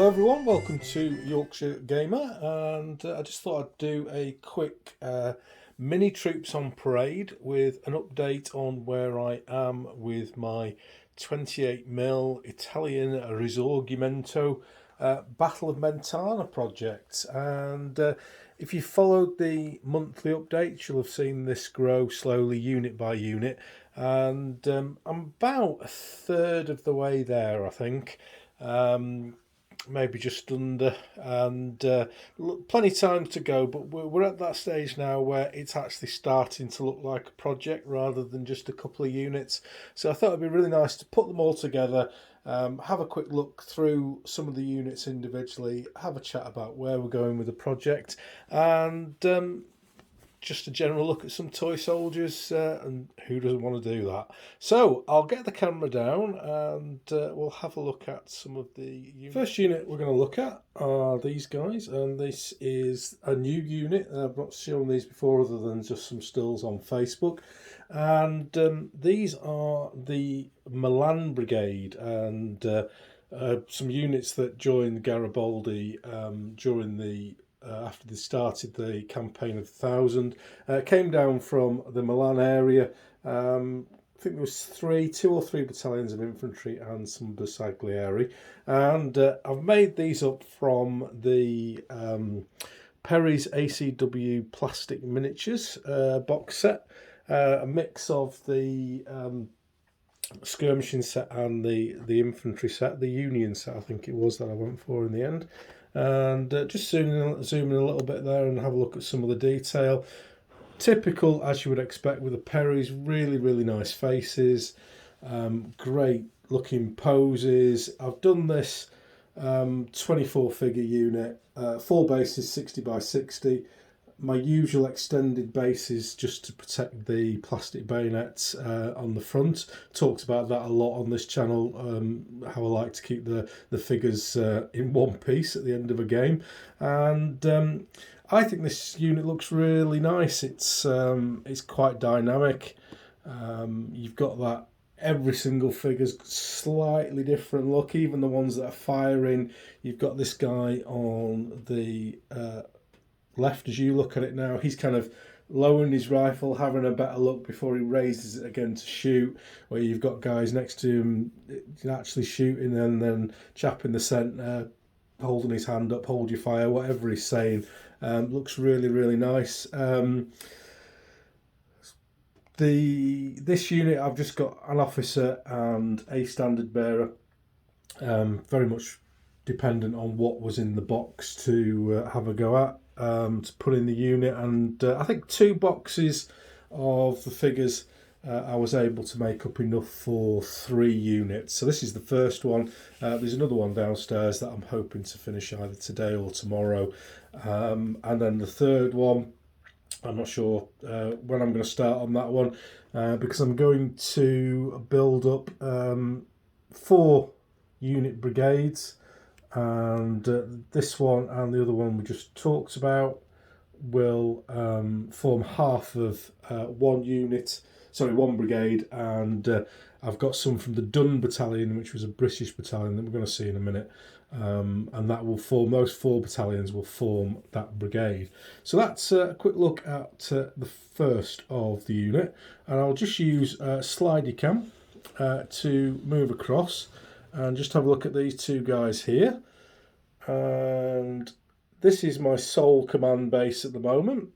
Hello everyone, welcome to Yorkshire Gamer, and I just thought I'd do a quick mini troops on parade with an update on where I am with my 28mm Italian Risorgimento Battle of Mentana project. And if you followed the monthly updates, you'll have seen this grow slowly unit by unit, and I'm about a third of the way there, I think. Maybe just under, and plenty of time to go, but we're at that stage now where it's actually starting to look like a project rather than just a couple of units. So I thought it'd be really nice to put them all together, have a quick look through some of the units individually, have a chat about where we're going with the project, and just a general look at some toy soldiers, and who doesn't want to do that? So I'll get the camera down and we'll have a look at some of the units. First unit we're going to look at are these guys, and this is a new unit. I've not shown these before other than just some stills on Facebook, and these are the Milan Brigade, and some units that joined Garibaldi during the after they started the campaign of 1000, came down from the Milan area. I think there was two or three battalions of infantry and some bersaglieri, and I've made these up from the Perry's ACW plastic miniatures box set, a mix of the skirmishing set and the infantry set, the Union set I think it was that I went for in the end. And just zoom in a little bit there and have a look at some of the detail. Typical, as you would expect with the Perrys, really nice faces, great looking poses. I've done this 24 figure unit, full base is 60 by 60. My usual extended bases just to protect the plastic bayonets on the front. Talked about that a lot on this channel, how I like to keep the figures in one piece at the end of a game. And I think this unit looks really nice. It's quite dynamic. You've got that every single figure's slightly different look, even the ones that are firing. You've got this guy on the left as you look at it now. He's kind of lowering his rifle, having a better look before he raises it again to shoot, where you've got guys next to him actually shooting, and then chap in the centre holding his hand up, hold your fire, whatever he's saying. Looks really nice. This unit, I've just got an officer and a standard bearer, very much dependent on what was in the box to have a go at, to put in the unit. And I think 2 boxes of the figures I was able to make up enough for 3 units. So this is the first one. There's another one downstairs that I'm hoping to finish either today or tomorrow, and then the third one, I'm not sure when I'm going to start on that one, because I'm going to build up 4 unit brigades, and this one and the other one we just talked about will form half of one brigade, and I've got some from the Dun Battalion, which was a British battalion that we're going to see in a minute, and that will form, those 4 battalions will form that brigade. So that's a quick look at the first of the unit, and I'll just use slidey cam to move across and just have a look at these 2 guys here. And this is my sole command base at the moment,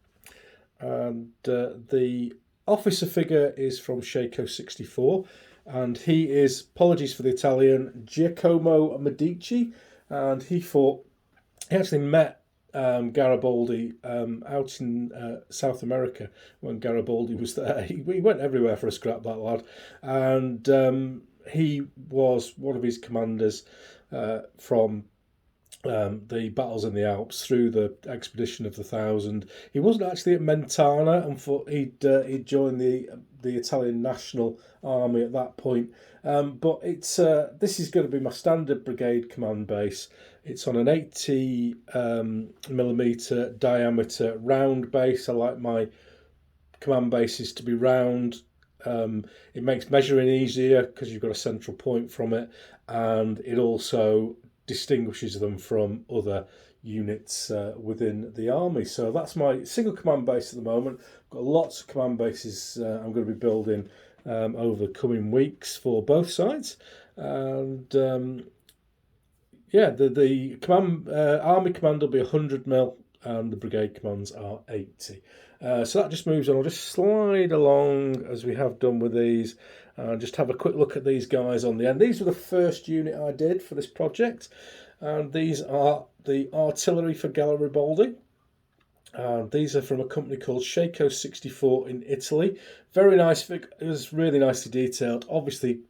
and the officer figure is from Shako 64, and he is, apologies for the Italian, Giacomo Medici, and he actually met Garibaldi out in South America when Garibaldi was there. He went everywhere for a scrap, that lad, and he was one of his commanders from the battles in the Alps through the expedition of the 1000. He wasn't actually at Mentana, and he'd joined the Italian National Army at that point. But it's this is going to be my standard brigade command base. It's on an 80mm diameter round base. I like my command bases to be round. It makes measuring easier because you've got a central point from it, and it also distinguishes them from other units within the army. So that's my single command base at the moment. I've got lots of command bases I'm going to be building over the coming weeks for both sides. And yeah, the command army command will be 100 mil, and the brigade commands are 80. So that just moves on. I'll just slide along as we have done with these, and just have a quick look at these guys on the end. These were the first unit I did for this project, and these are the artillery for Garibaldi. These are from a company called Shako 64 in Italy. Very nice. It was really nicely detailed. Obviously,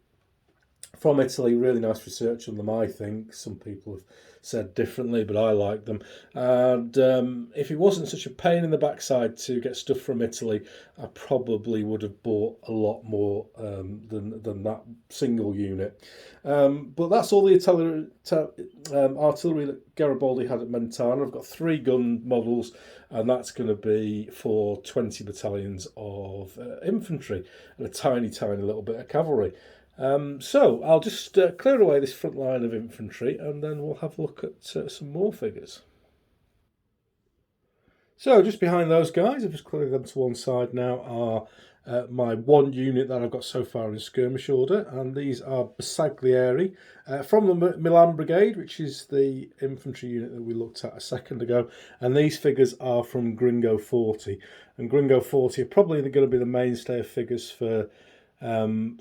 from Italy, really nice research on them, I think. Some people have said differently, but I like them. And if it wasn't such a pain in the backside to get stuff from Italy, I probably would have bought a lot more than that single unit. But that's all the artillery that Garibaldi had at Mentana. I've got 3 gun models, and that's going to be for 20 battalions of infantry and a tiny little bit of cavalry. So I'll just clear away this front line of infantry, and then we'll have a look at some more figures. So just behind those guys, I've just cleared them to one side now, are my 1 unit that I've got so far in skirmish order, and these are Bersaglieri from the Milan Brigade, which is the infantry unit that we looked at a second ago, and these figures are from Gringo 40, and Gringo 40 are probably going to be the mainstay of figures for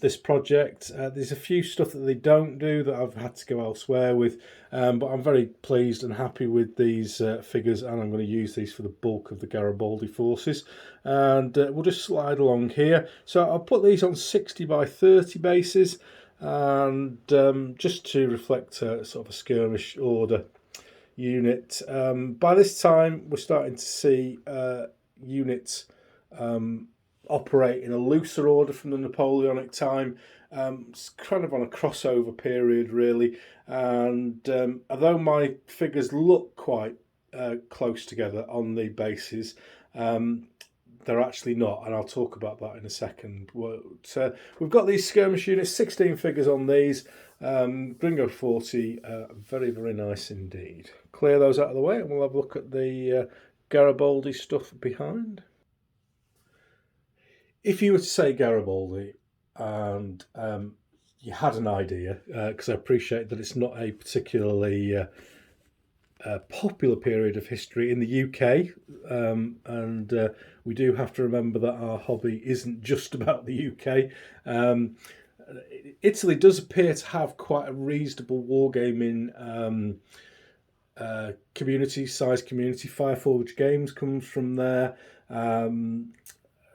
this project. There's a few stuff that they don't do that I've had to go elsewhere with, but I'm very pleased and happy with these figures, and I'm going to use these for the bulk of the Garibaldi forces. And we'll just slide along here. So I'll put these on 60 by 30 bases, and just to reflect sort of a skirmish order unit. By this time we're starting to see units operate in a looser order from the Napoleonic time. It's kind of on a crossover period, really, and although my figures look quite close together on the bases, they're actually not, and I'll talk about that in a second. We've got these skirmish units, 16 figures on these. Gringo 40, very nice indeed. Clear those out of the way, and we'll have a look at the Garibaldi stuff behind. If you were to say Garibaldi and you had an idea, because I appreciate that it's not a particularly popular period of history in the UK, and we do have to remember that our hobby isn't just about the UK. Italy does appear to have quite a reasonable wargaming community. Fireforge Games comes from there.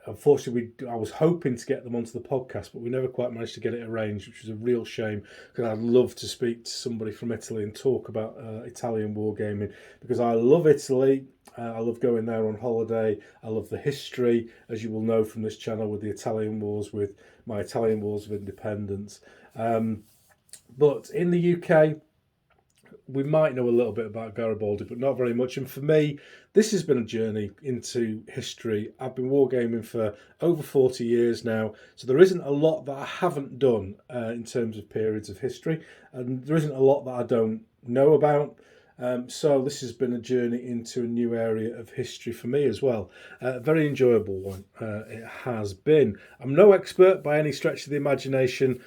Unfortunately, I was hoping to get them onto the podcast, but we never quite managed to get it arranged, which was a real shame, because I'd love to speak to somebody from Italy and talk about Italian wargaming, because I love Italy. I love going there on holiday. I love the history, as you will know from this channel, with the Italian Wars, with my Italian Wars of Independence. But in the UK, we might know a little bit about Garibaldi, but not very much. And for me, this has been a journey into history. I've been wargaming for over 40 years now, so there isn't a lot that I haven't done in terms of periods of history, and there isn't a lot that I don't know about. So this has been a journey into a new area of history for me as well. A very enjoyable one, it has been. I'm no expert by any stretch of the imagination.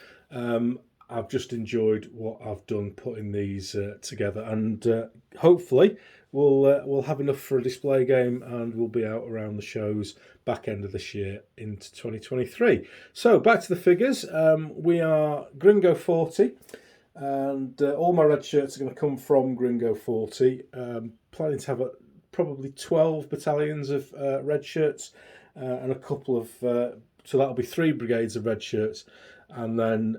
I've just enjoyed what I've done putting these together, and hopefully we'll have enough for a display game, and we'll be out around the shows back end of this year into 2023. So back to the figures. We are Gringo 40, and all my red shirts are going to come from Gringo 40. Planning to have probably 12 battalions of red shirts, and a couple of so that'll be 3 brigades of red shirts, and then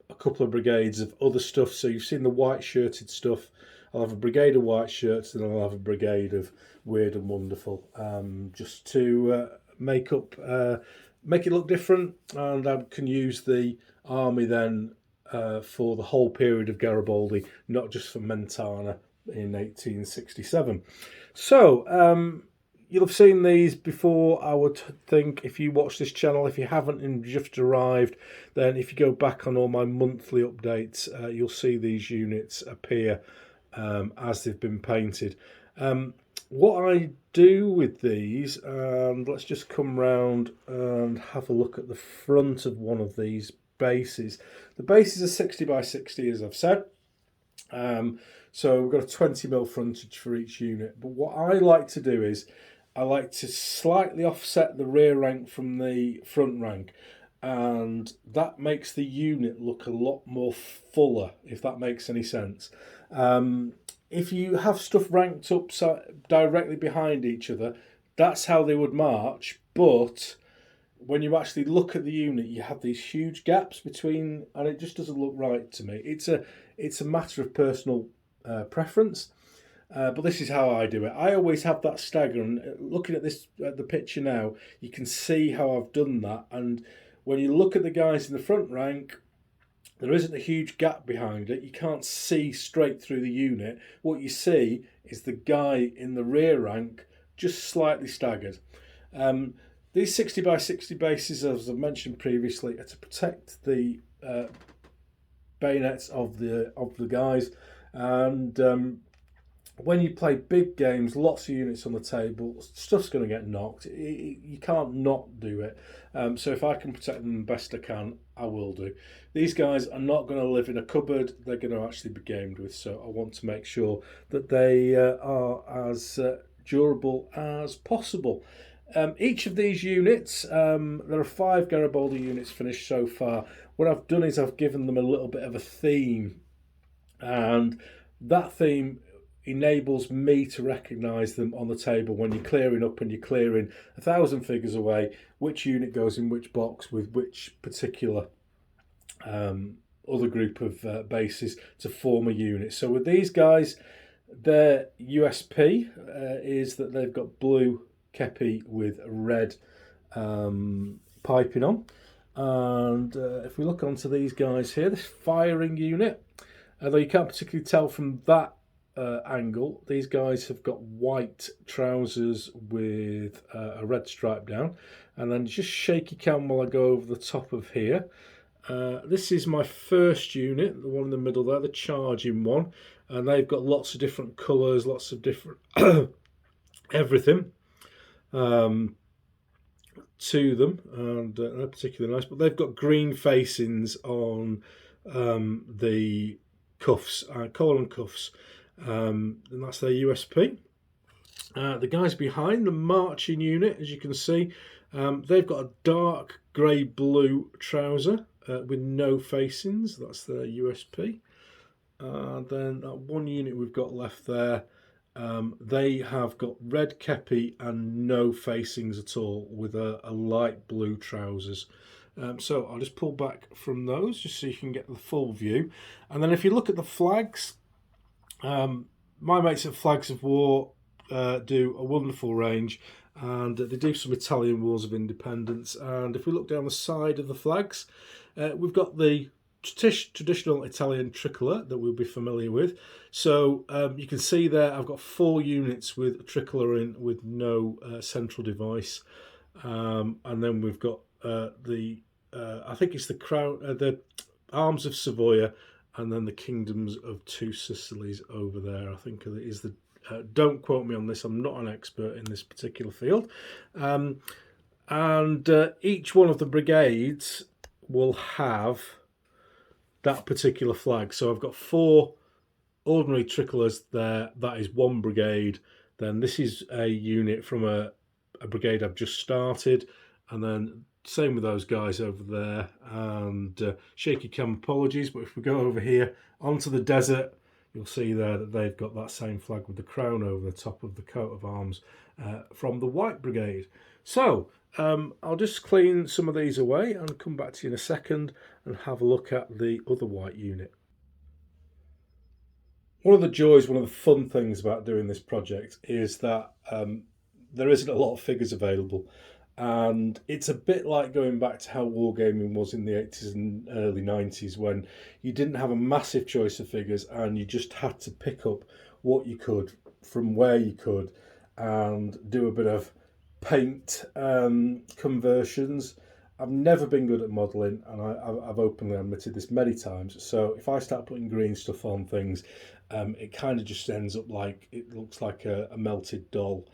a couple of brigades of other stuff. So you've seen the white shirted stuff. I'll have a brigade of white shirts, and I'll have a brigade of weird and wonderful, just to make it look different, and I can use the army then for the whole period of Garibaldi, not just for Mentana in 1867. So you'll have seen these before, I would think, if you watch this channel. If you haven't and just arrived, then if you go back on all my monthly updates, you'll see these units appear as they've been painted. What I do with these, and let's just come round and have a look at the front of one of these bases. The bases are 60 by 60, as I've said. So we've got a 20mm frontage for each unit. But what I like to do is I like to slightly offset the rear rank from the front rank, and that makes the unit look a lot more fuller, if that makes any sense. If you have stuff ranked up directly behind each other, that's how they would march, but when you actually look at the unit, you have these huge gaps between, and it just doesn't look right to me. It's a matter of personal preference, but this is how I do it. I always have that stagger, and looking at this at the picture now, you can see how I've done that. And when you look at the guys in the front rank, there isn't a huge gap behind it. You can't see straight through the unit. What you see is the guy in the rear rank just slightly staggered. These 60 by 60 bases, as I mentioned previously, are to protect the bayonets of the guys. And when you play big games, lots of units on the table, stuff's going to get knocked. You can't not do it. So if I can protect them the best I can, I will do. These guys are not going to live in a cupboard. They're going to actually be gamed with. So I want to make sure that they are as durable as possible. Each of these units, there are 5 Garibaldi units finished so far. What I've done is I've given them a little bit of a theme, and that theme enables me to recognise them on the table when you're clearing up and you're clearing 1,000 figures away, which unit goes in which box with which particular other group of bases to form a unit. So with these guys, their USP is that they've got blue kepi with red piping on. And if we look onto these guys here, this firing unit, although you can't particularly tell from that angle, these guys have got white trousers with a red stripe down. And then just shaky cam while I go over the top of here. This is my first unit, the one in the middle there, the charging one. And they've got lots of different colours, lots of different everything to them, and they're particularly nice. But they've got green facings on the cuffs, collar and cuffs. And that's their USP. The guys behind the marching unit, as you can see, they've got a dark grey blue trouser with no facings. That's their USP. Then that one unit we've got left there, they have got red kepi and no facings at all, with a light blue trousers. So I'll just pull back from those just so you can get the full view. And then if you look at the flags, my mates at Flags of War do a wonderful range, and they do some Italian Wars of Independence. And if we look down the side of the flags, we've got the traditional Italian tricolour that we'll be familiar with. So you can see there I've got 4 units with tricolour in with no central device, and then we've got I think it's the crown, the Arms of Savoia, and then the Kingdoms of Two Sicilies over there. I think it is the. Don't quote me on this. I'm not an expert in this particular field. And each one of the brigades will have that particular flag. So I've got 4 ordinary tricolours there. That is one brigade. Then this is a unit from a brigade I've just started, and then same with those guys over there. And shaky cam, apologies, but if we go over here onto the desert, you'll see there that they've got that same flag with the crown over the top of the coat of arms from the White Brigade. So I'll just clean some of these away and come back to you in a second and have a look at the other white unit. One of the joys, one of the fun things about doing this project is that there isn't a lot of figures available. And it's a bit like going back to how wargaming was in the 80s and early 90s, when you didn't have a massive choice of figures and you just had to pick up what you could from where you could. and do a bit of paint conversions. I've never been good at modelling, and I've openly admitted this many times. So if I start putting green stuff on things, it kind of just ends up like it looks like a melted doll.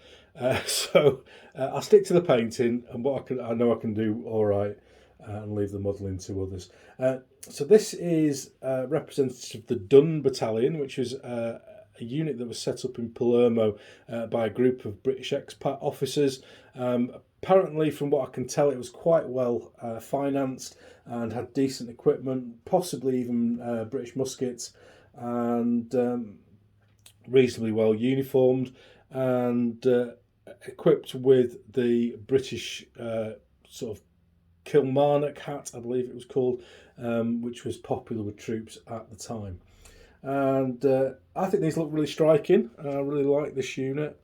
So I'll stick to the painting, and what I know I can do all right, and leave the modelling to others. So this is representative of the Dun Battalion, which was a unit that was set up in Palermo by a group of British expat officers. Apparently, from what I can tell, it was quite well financed and had decent equipment, possibly even British muskets, and reasonably well uniformed, and equipped with the British sort of Kilmarnock hat, I believe it was called, which was popular with troops at the time. And I think these look really striking. I really like this unit.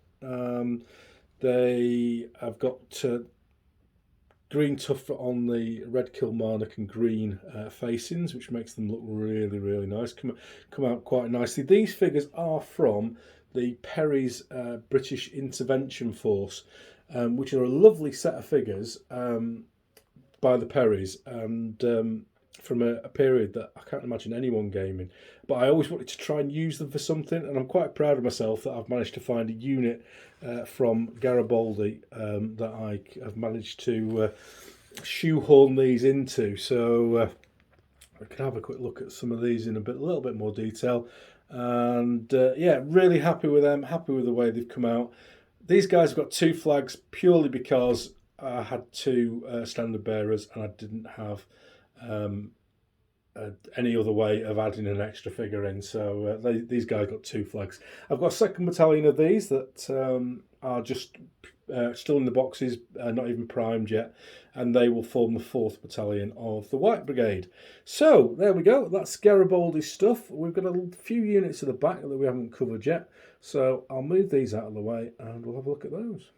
They have got green tuff on the red Kilmarnock and green facings, which makes them look really, really nice. Come out quite nicely. These figures are from the Perry's British Intervention Force, which are a lovely set of figures by the Perrys, and from a period that I can't imagine anyone gaming. But I always wanted to try and use them for something, and I'm quite proud of myself that I've managed to find a unit from Garibaldi that I have managed to shoehorn these into. So I can have a quick look at some of these in a little bit more detail. And yeah, really happy with them, happy with the way they've come out. These guys have got two flags purely because I had two standard bearers and I didn't have any other way of adding an extra figure in, so these guys got two flags. I've got a second battalion of these that are just still in the boxes, not even primed yet, and they will form the 4th battalion of the White Brigade. So there we go, that's Garibaldi stuff. We've got a few units at the back that we haven't covered yet, so I'll move these out of the way and we'll have a look at those.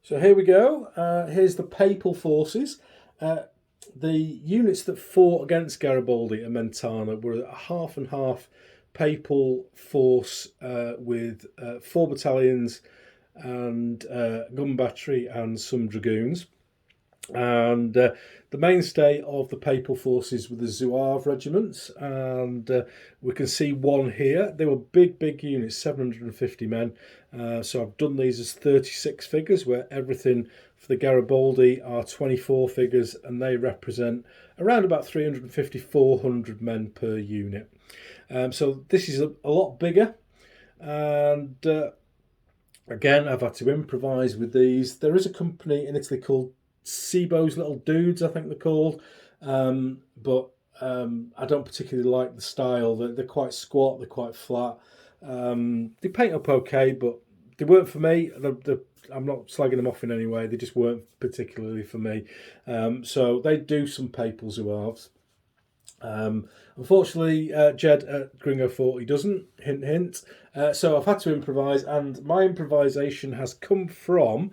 So here we go. Here's the Papal Forces. The units that fought against Garibaldi and Mentana were a half and half Papal force with 4 battalions and gun battery and some dragoons. And the mainstay of the Papal Forces were the Zohar Regiments, and we can see one here. They were big units, 750 men. So I've done these as 36 figures, where everything for the Garibaldi are 24 figures, and they represent around about 350, 400 men per unit. So this is a lot bigger, and again, I've had to improvise with these. There is a company in Italy called Sibo's Little Dudes, I think they're called, but I don't particularly like the style. They're quite squat, they're quite flat. They paint up okay, but they weren't for me. I'm not slagging them off in any way, they just weren't particularly for me. So they do some Papal Zouaves. Unfortunately, Jed at Gringo 40 doesn't, hint hint. So I've had to improvise, and my improvisation has come from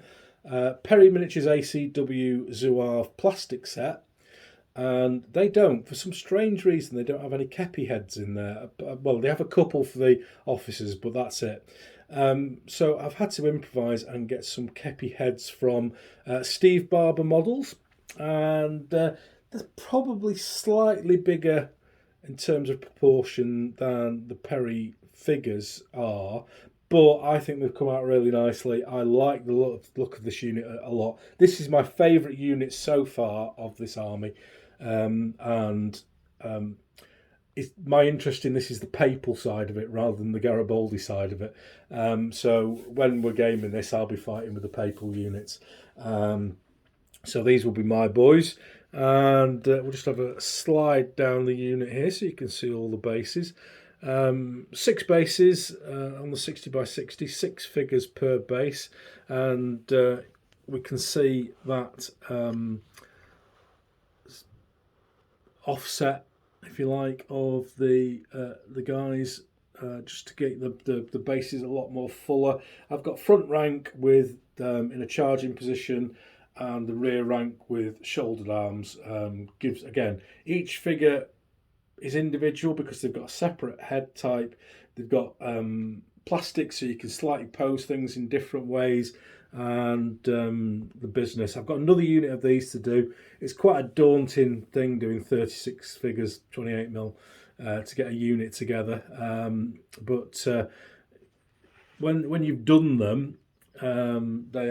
Perry Miniatures ACW Zouave plastic set, and they don't, for some strange reason, they don't have any kepi heads in there. Well, they have a couple for the officers, but that's it. So I've had to improvise and get some kepi heads from Steve Barber Models, and they're probably slightly bigger in terms of proportion than the Perry figures are, but I think they've come out really nicely. I like the look of this unit a lot. This is my favourite unit so far of this army, and my interest in this is the Papal side of it rather than the Garibaldi side of it. So when we're gaming this, I'll be fighting with the Papal units. So these will be my boys, and we'll just have a slide down the unit here so you can see all the bases. 6 bases on the 60 by 60, 6 figures per base, and we can see that offset, if you like, of the guys, just to get the bases a lot more fuller. I've got front rank with in a charging position, and the rear rank with shouldered arms. Gives, again, each figure is individual because they've got a separate head type. They've got plastic, so you can slightly pose things in different ways. And the business, I've got another unit of these to do. It's quite a daunting thing doing 36 figures 28mm to get a unit together, but when you've done them, they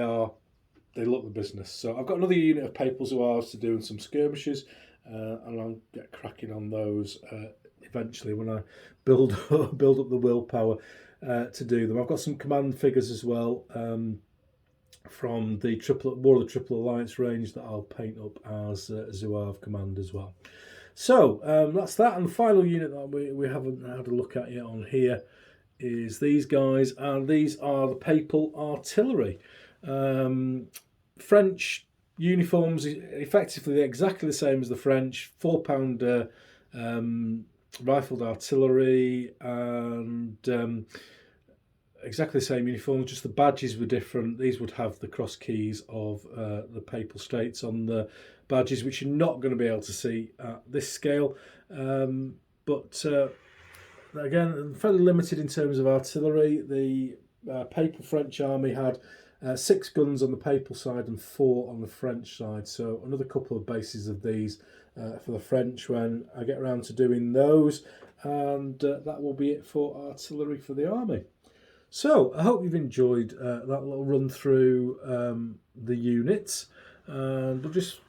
look the business. So I've got another unit of Papal Zohars to do and some skirmishes, and I'll get cracking on those eventually when I build up the willpower to do them. I've got some command figures as well, from the War of the Triple Alliance range that I'll paint up as Zohar Command as well. So that's that. And the final unit that we haven't had a look at yet on here is these guys, and these are the Papal Artillery. French uniforms, effectively exactly the same as the French, 4-pounder rifled artillery, and exactly the same uniform, just the badges were different. These would have the cross keys of the Papal States on the badges, which you're not going to be able to see at this scale. But again, fairly limited in terms of artillery. The Papal French army had 6 guns on the Papal side and 4 on the French side. So another couple of bases of these for the French when I get around to doing those. And that will be it for artillery for the army. So I hope you've enjoyed that little run through the units, and we'll just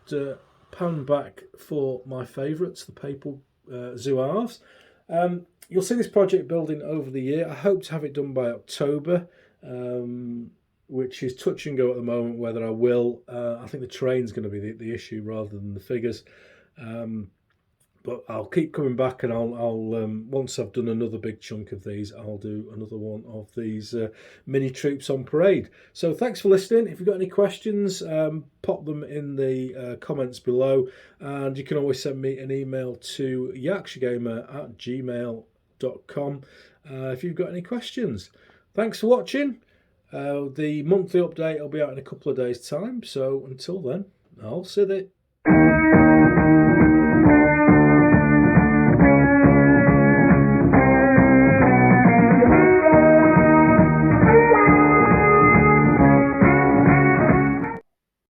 pan back for my favourites, the Papal Zohars. You'll see this project building over the year. I hope to have it done by October, which is touch and go at the moment whether I will. I think the terrain's going to be the issue rather than the figures. But I'll keep coming back, and I'll once I've done another big chunk of these, I'll do another one of these mini troops on parade. So thanks for listening. If you've got any questions, pop them in the comments below, and you can always send me an email to yarkshiregamer@gmail.com if you've got any questions. Thanks for watching. The monthly update will be out in a couple of days' time, so until then, I'll see you.